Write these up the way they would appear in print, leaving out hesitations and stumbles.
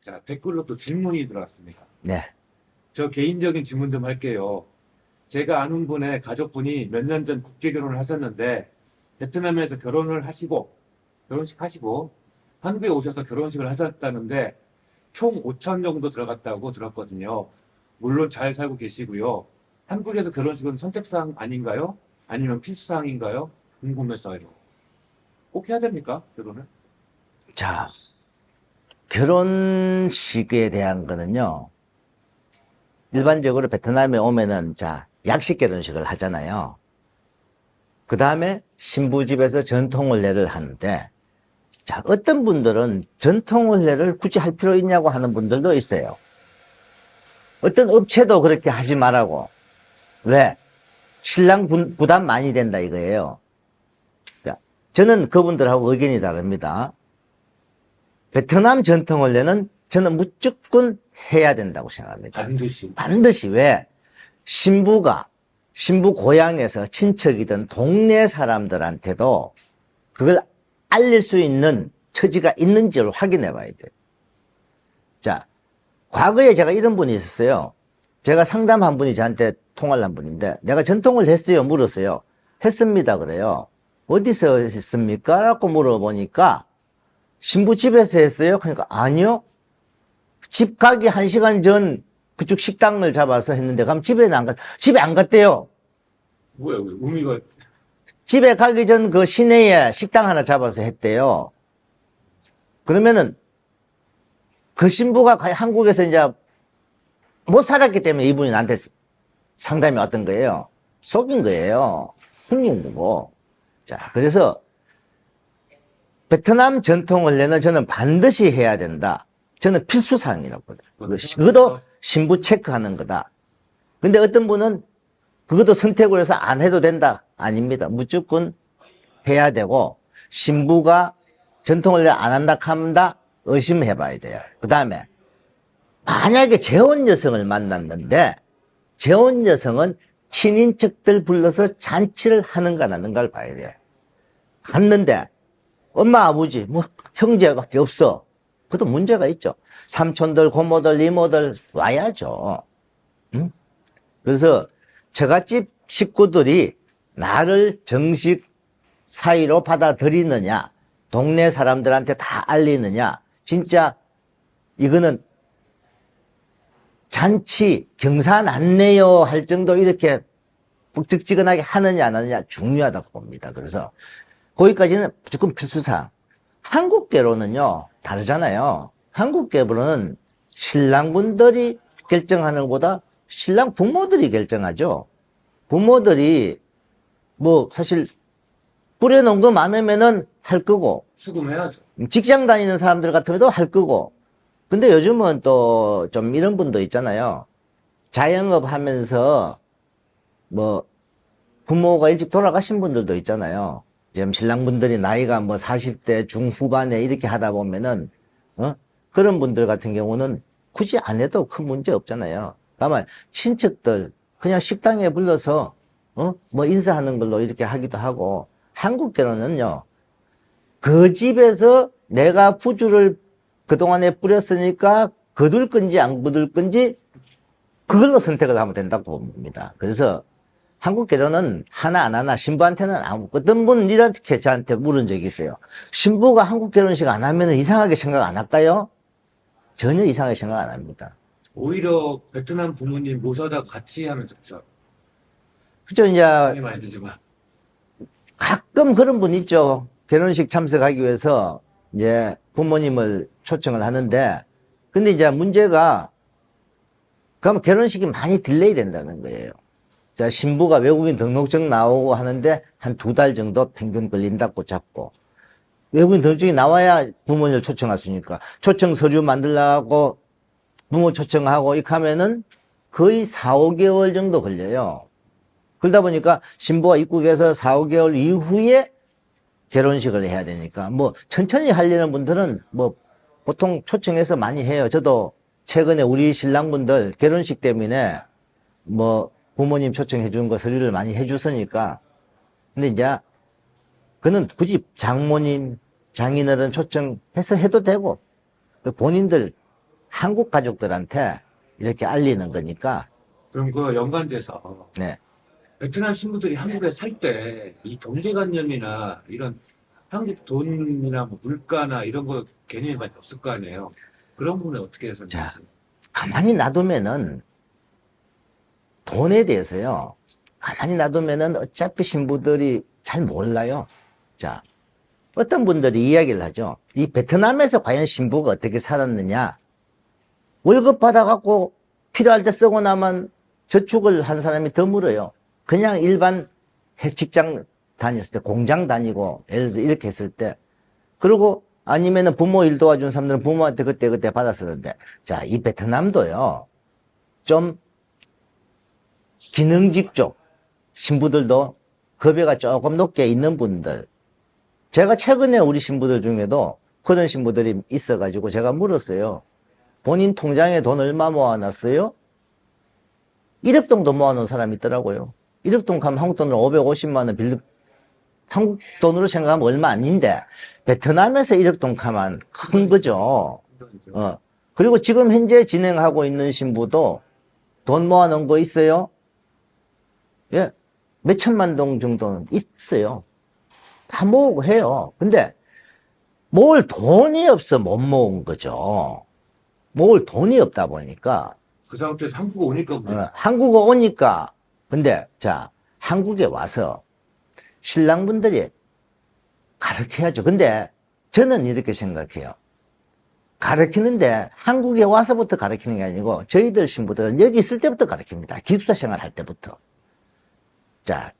자, 댓글로 또 질문이 들어왔습니다. 네. 저 개인적인 질문 좀 할게요. 제가 아는 분의 가족분이 몇 년 전 국제 결혼을 하셨는데 베트남에서 결혼을 하시고 결혼식 하시고 한국에 오셔서 결혼식을 하셨다는데 총 5천 정도 들어갔다고 들었거든요. 물론 잘 살고 계시고요. 한국에서 결혼식은 선택사항 아닌가요? 아니면 필수사항인가요? 궁금해서요. 꼭 해야 됩니까? 결혼을? 자, 결혼식에 대한 거는요, 일반적으로 베트남에 오면은, 자, 약식 결혼식을 하잖아요. 그 다음에 신부 집에서 전통혼례를 하는데, 자, 어떤 분들은 전통혼례를 굳이 할 필요 있냐고 하는 분들도 있어요. 어떤 업체도 그렇게 하지 말라고. 왜? 신랑 부담 많이 된다 이거예요. 자, 저는 그분들하고 의견이 다릅니다. 베트남 전통혼례는 저는 무조건 해야 된다고 생각합니다. 반드시. 반드시. 왜? 신부 고향에서 친척이든 동네 사람들한테도 그걸 알릴 수 있는 처지가 있는지를 확인해 봐야 돼요. 자, 과거에 제가 이런 분이 있었어요. 제가 상담한 분이 저한테 통화를 한 분인데, 내가 전통을 했어요? 물었어요. 했습니다. 그래요. 어디서 했습니까? 라고 물어보니까, 신부 집에서 했어요? 그러니까, 아니요. 집 가기 1시간 전 그쪽 식당을 잡아서 했는데, 그럼 집에 안 갔대요. 뭐야, 의미가. 집에 가기 전 그 시내에 식당 하나 잡아서 했대요. 그러면은, 그 신부가 한국에서 이제 못 살았기 때문에 이분이 나한테 상담이 왔던 거예요. 속인 거예요. 숨긴 거고. 자, 그래서 베트남 전통혼례는 저는 반드시 해야 된다. 저는 필수사항이라고 그래요. 그것도 신부 체크하는 거다. 근데 어떤 분은 그것도 선택을 해서 안 해도 된다. 아닙니다. 무조건 해야 되고, 신부가 전통혼례 안 한다 한다 의심해 봐야 돼요. 그 다음에 만약에 재혼 여성을 만났는데, 재혼 여성은 친인척들 불러서 잔치를 하는가 안 하는가를 봐야 돼요. 갔는데 엄마 아버지 뭐 형제밖에 없어. 그것도 문제가 있죠. 삼촌들 고모들 이모들 와야죠. 응? 그래서 처갓집 식구들이 나를 정식 사이로 받아들이느냐, 동네 사람들한테 다 알리느냐, 진짜 이거는 잔치 경사 났네요 할 정도 이렇게 북적지근하게 하느냐 안 하느냐 중요하다고 봅니다. 그래서 거기까지는 무조건 필수사항. 한국계로는요 다르잖아요. 한국계로는 신랑분들이 결정하는 것보다 신랑 부모들이 결정하죠. 부모들이 뭐 사실 뿌려놓은 거 많으면은 할 거고, 수긍해야죠. 직장 다니는 사람들 같으면 할 거고. 근데 요즘은 또 좀 이런 분도 있잖아요. 자영업 하면서 뭐 부모가 일찍 돌아가신 분들도 있잖아요. 지금 신랑분들이 나이가 뭐 40대 중후반에 이렇게 하다 보면은 그런 분들 같은 경우는 굳이 안 해도 큰 문제 없잖아요. 다만 친척들 그냥 식당에 불러서 뭐 인사하는 걸로 이렇게 하기도 하고. 한국 결혼은요 그 집에서 내가 부주를 그동안에 뿌렸으니까 거둘 건지 안 거둘 건지 그걸로 선택을 하면 된다고 봅니다. 그래서 한국 결혼은 하나 안 하나 신부한테는 아무, 어떤 분은 이렇게 저한테 물은 적이 있어요. 신부가 한국 결혼식 안 하면 이상하게 생각 안 할까요? 전혀 이상하게 생각 안 합니다. 오히려 베트남 부모님 모셔다 같이 하면 좋죠. 그죠? 이제 돈이 많이 들지만. 가끔 그런 분 있죠. 결혼식 참석하기 위해서 이제 부모님을 초청을 하는데, 근데 이제 문제가, 그러면 결혼식이 많이 딜레이 된다는 거예요. 자, 신부가 외국인 등록증 나오고 하는데 한 2달 정도 평균 걸린다고 잡고, 외국인 등록증이 나와야 부모님을 초청할 수 있으니까, 초청 서류 만들려고 부모 초청하고 이렇게 하면은 거의 4, 5개월 정도 걸려요. 그러다 보니까 신부가 입국해서 4, 5개월 이후에 결혼식을 해야 되니까, 뭐, 천천히 하려는 분들은 뭐, 보통 초청해서 많이 해요. 저도 최근에 우리 신랑분들 결혼식 때문에 뭐, 부모님 초청해 주는 거 서류를 많이 해 주으니까. 근데 이제, 그는 굳이 장모님, 장인어른 초청해서 해도 되고, 본인들 한국 가족들한테 이렇게 알리는 거니까. 그럼 그 연관돼서 네. 베트남 신부들이 한국에 살 때 이 경제관념이나 이런 한국 돈이나 뭐 물가나 이런 거 개념이 많이 없을 거 아니에요. 그런 부분에 어떻게 자, 설명하세요? 가만히 놔두면은 돈에 대해서요. 가만히 놔두면은 어차피 신부들이 잘 몰라요. 자, 어떤 분들이 이야기를 하죠. 이 베트남에서 과연 신부가 어떻게 살았느냐. 월급 받아갖고 필요할 때 쓰고 나면 저축을 한 사람이 더 물어요. 그냥 일반 직장 다녔을 때, 공장 다니고, 예를 들어서 이렇게 했을 때, 그리고 아니면은 부모 일 도와준 사람들은 부모한테 그때 받았었는데, 자, 이 베트남도요, 좀 기능직 쪽 신부들도 급여가 조금 높게 있는 분들, 제가 최근에 우리 신부들 중에도 그런 신부들이 있어가지고 제가 물었어요. 본인 통장에 돈 얼마 모아놨어요? 1억 정도 모아놓은 사람이 있더라고요. 1억 돈 가면 한국 돈으로 550만 원 한국 돈으로 생각하면 얼마 아닌데, 베트남에서 1억 돈 가면 큰 거죠. 그리고 지금 현재 진행하고 있는 신부도 돈 모아놓은 거 있어요? 예. 몇 천만 동 정도는 있어요. 다 모으고 해요. 근데 모을 돈이 없어 못 모은 거죠. 모을 돈이 없다 보니까 그 상태에서 한국에 오니까 문제. 한국에 오니까. 근데 자, 한국에 와서 신랑분들이 가르쳐야죠. 근데 저는 이렇게 생각해요. 가르치는데 한국에 와서부터 가르치는 게 아니고 저희들 신부들은 여기 있을 때부터 가르칩니다. 기숙사 생활할 때부터. 자,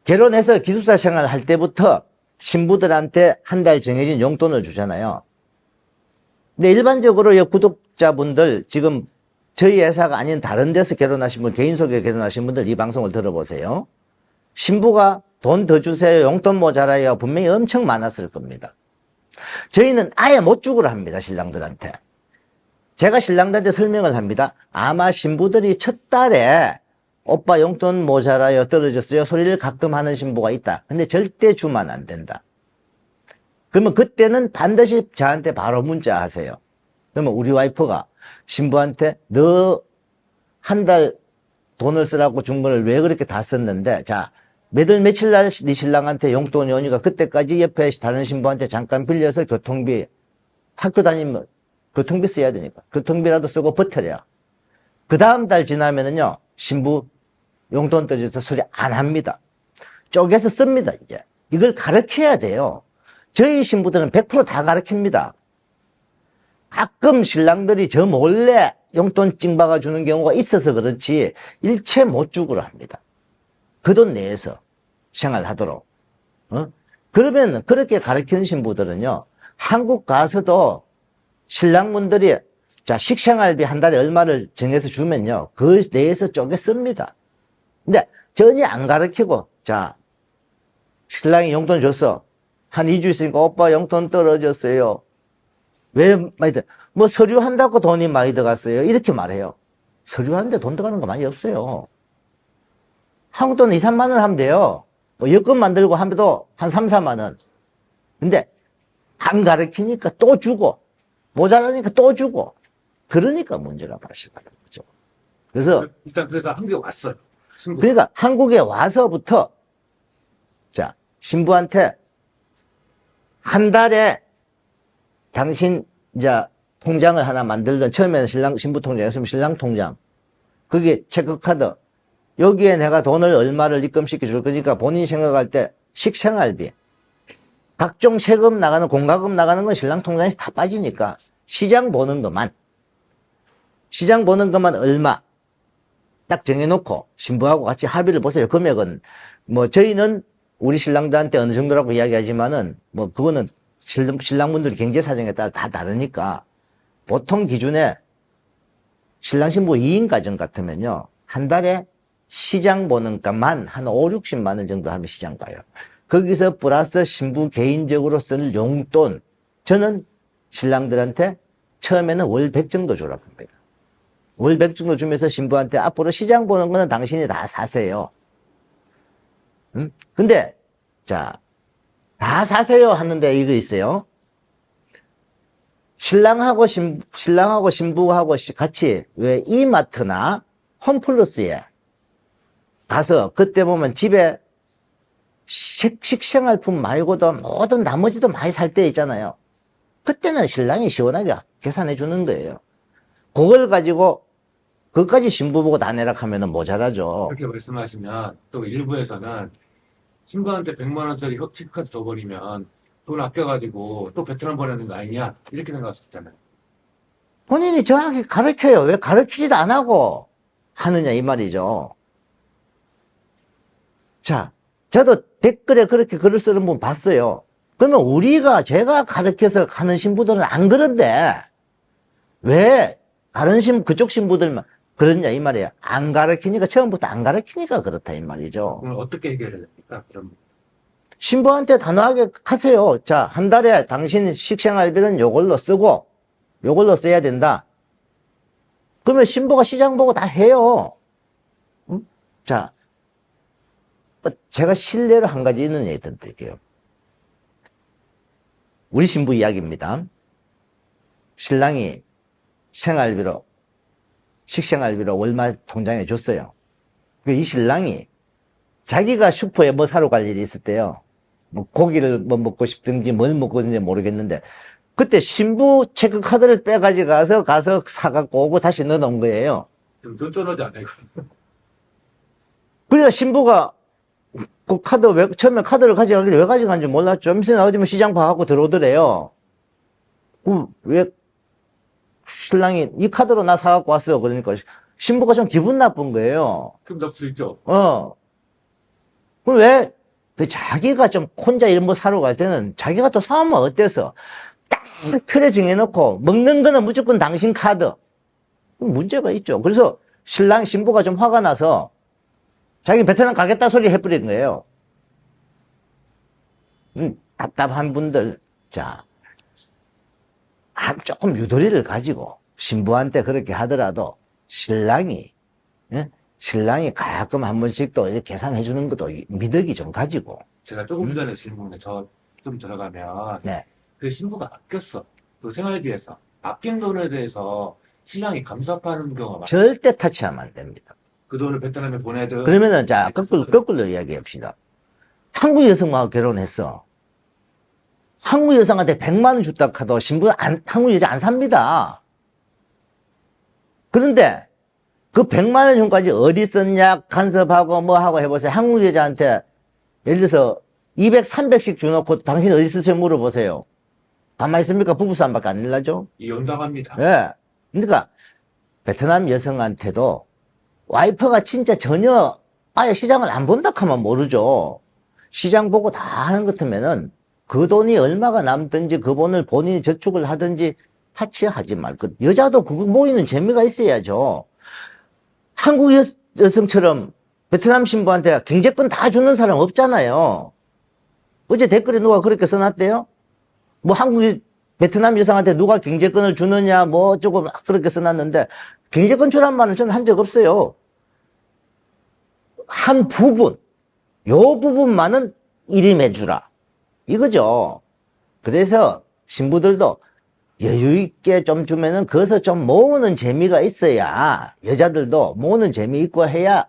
결혼해서 기숙사 생활할 때부터 신부들한테 한 달 정해진 용돈을 주잖아요. 근데 일반적으로 구독자분들 지금 저희 회사가 아닌 다른 데서 결혼하신 분, 개인 소개 결혼하신 분들 이 방송을 들어보세요. 신부가 돈 더 주세요, 용돈 모자라요 분명히 엄청 많았을 겁니다. 저희는 아예 못 주고를 합니다, 신랑들한테. 제가 신랑들한테 설명을 합니다. 아마 신부들이 첫 달에 오빠 용돈 모자라요, 떨어졌어요 소리를 가끔 하는 신부가 있다. 근데 절대 주면 안 된다. 그러면 그때는 반드시 저한테 바로 문자 하세요. 그러면 우리 와이프가 신부한테 너 한 달 돈을 쓰라고 준 거를 왜 그렇게 다 썼는데, 자, 며칠 날 네 신랑한테 용돈이 오니까 그때까지 옆에 다른 신부한테 잠깐 빌려서 교통비, 학교 다니면 교통비 써야 되니까 교통비라도 쓰고 버텨라. 그 다음 달 지나면은요, 신부 용돈 떨어져서 소리 안 합니다. 쪼개서 씁니다, 이제. 이걸 가르쳐야 돼요. 저희 신부들은 100% 다 가르칩니다. 가끔 신랑들이 저 몰래 용돈 찡박아 주는 경우가 있어서 그렇지 일체 못 주고를 합니다. 그 돈 내에서 생활하도록. 그러면 그렇게 가르치는 신부들은요, 한국 가서도 신랑분들이 자, 식생활비 한 달에 얼마를 정해서 주면요, 그 내에서 쪼개 씁니다. 근데 전혀 안 가르치고, 자, 신랑이 용돈 줬어. 한 2주 있으니까 오빠 용돈 떨어졌어요. 왜 많이 뭐 서류 한다고 돈이 많이 들어갔어요. 이렇게 말해요. 서류 하는데 돈 들어가는 거 많이 없어요. 한국 돈 2, 3만 원 하면 돼요. 뭐 여권 만들고 하면도 한 3, 4만 원. 근데 안 가르치니까 또 주고, 모자라니까 또 주고. 그러니까 문제가 발생하는 거죠. 그래서 일단 그래서 한국에 왔어요. 신부. 그러니까 한국에 와서부터 자, 신부한테 한 달에 당신 이제 통장을 하나 만들던, 처음에는 신부 통장이었으면 신랑 통장, 그게 체크카드, 여기에 내가 돈을 얼마를 입금시켜 줄 거니까 본인 생각할 때 식생활비, 각종 세금 나가는, 공과금 나가는 건 신랑 통장에서 다 빠지니까 시장 보는 것만 얼마 딱 정해놓고 신부하고 같이 합의를 보세요. 금액은 뭐 저희는 우리 신랑들한테 어느 정도라고 이야기하지만은 뭐 그거는 신랑분들 경제 사정에 따라 다 다르니까 보통 기준에 신랑 신부 2인 가정 같으면요, 한 달에 시장 보는 값만 한 5, 60만 원 정도 하면 시장 가요. 거기서 플러스 신부 개인적으로 쓸 용돈, 저는 신랑들한테 처음에는 월 100 정도 주라고 합니다. 월 100 정도 주면서 신부한테 앞으로 시장 보는 거는 당신이 다 사세요. 근데 자, 다 사세요 하는데 이거 있어요. 신랑하고 신부하고 같이 왜 이마트나 홈플러스에 가서 그때 보면 집에 식생활품 말고도 모든 나머지도 많이 살 때 있잖아요. 그때는 신랑이 시원하게 계산해 주는 거예요. 그걸 가지고 그것까지 신부 보고 다 내라 하면은 모자라죠. 그렇게 말씀하시면 또 일부에서는 신부한테 100만 원짜리 협치카드 줘버리면 돈 아껴가지고 또 베트남 보내는 거 아니냐 이렇게 생각할 수 있잖아요. 본인이 정확히 가르쳐요. 왜 가르치지도 안 하고 하느냐 이 말이죠. 자, 저도 댓글에 그렇게 글을 쓰는 분 봤어요. 그러면 제가 가르쳐서 가는 신부들은 안 그런데 왜 다른 그쪽 신부들만 그러냐 이 말이에요. 안 가르치니까, 처음부터 안 가르치니까 그렇다 이 말이죠. 그럼 어떻게 해결해야 됩니까? 그럼 신부한테 단호하게 하세요. 자, 한 달에 당신 식생활비는 요걸로 쓰고 요걸로 써야 된다. 그러면 신부가 시장 보고 다 해요. 응? 자, 제가 실례를 한 가지 있는 얘기 드릴게요. 우리 신부 이야기입니다. 신랑이 식생활비로 얼마 통장에 줬어요. 이 신랑이 자기가 슈퍼에 뭐 사러 갈 일이 있을 때요. 뭐 고기를 뭐 먹고 싶든지 뭘 먹고 있는지 모르겠는데 그때 신부 체크카드를 빼가지고 가서 사갖고 오고 다시 넣어놓은 거예요. 좀 쫀쫀하지 않아요? 그러니까 신부가 그 처음에 카드를 가져가길래 왜 가져간지 몰랐죠. 좀 있으면 나오지면 시장 봐갖고 들어오더래요. 왜 신랑이 이 카드로 나 사갖고 왔어. 그러니까 신부가 좀 기분 나쁜 거예요. 그럼 나쁠 수 있죠. 그럼 왜? 자기가 좀 혼자 이런 거 사러 갈 때는 자기가 또 사오면 어때서? 딱 틀에 정해놓고 먹는 거는 무조건 당신 카드. 문제가 있죠. 그래서 신부가 좀 화가 나서 자기 베트남 가겠다 소리 해버린 거예요. 답답한 분들, 자, 조금 유도리를 가지고 신부한테 그렇게 하더라도 신랑이 가끔 한 번씩 또 이렇게 계산해 주는 것도 미덕이 좀 가지고. 제가 조금 전에 질문에 저 좀 들어가면 네. 그 신부가 아꼈어. 그 생활비에서 아낀 돈에 대해서 신랑이 감사하는 경우가 많아요. 절대 타치하면 안 됩니다. 그 돈을 베트남에 보내든 그러면은 자, 거꾸로 이야기해 봅시다. 한국 여성하고 결혼했어. 한국 여성한테 100만 원 줬다 카도 한국 여자 안 삽니다. 그런데 그 100만 원 전까지 어디 썼냐 간섭하고 뭐 하고 해보세요. 한국 여자한테 예를 들어서 200, 300씩 주놓고 당신 어디 쓰세요 물어보세요. 가만히 있습니까? 부부싸움밖에 안 일나죠? 이혼당합니다. 예. 그러니까 베트남 여성한테도 와이프가 진짜 전혀 아예 시장을 안 본다 하면 모르죠. 시장 보고 다 하는 것 같으면은 그 돈이 얼마가 남든지 그 돈을 본인이 저축을 하든지 타치하지 말고 여자도 그거 모이는 재미가 있어야죠. 한국 여성처럼 베트남 신부한테 경제권 다 주는 사람 없잖아요. 어제 댓글에 누가 그렇게 써놨대요? 뭐 베트남 여성한테 누가 경제권을 주느냐 뭐 어쩌고 막 그렇게 써놨는데 경제권 주란 말은 저는 한 적 없어요. 한 부분, 요 부분만은 일임해주라. 이거죠. 그래서 신부들도 여유있게 좀 주면은 거기서 좀 모으는 재미가 있어야 여자들도 모으는 재미 있고 해야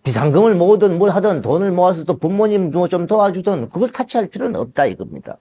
비상금을 모으든 뭘 하든 돈을 모아서 또 부모님 뭐 좀 도와주든 그걸 타치할 필요는 없다 이겁니다.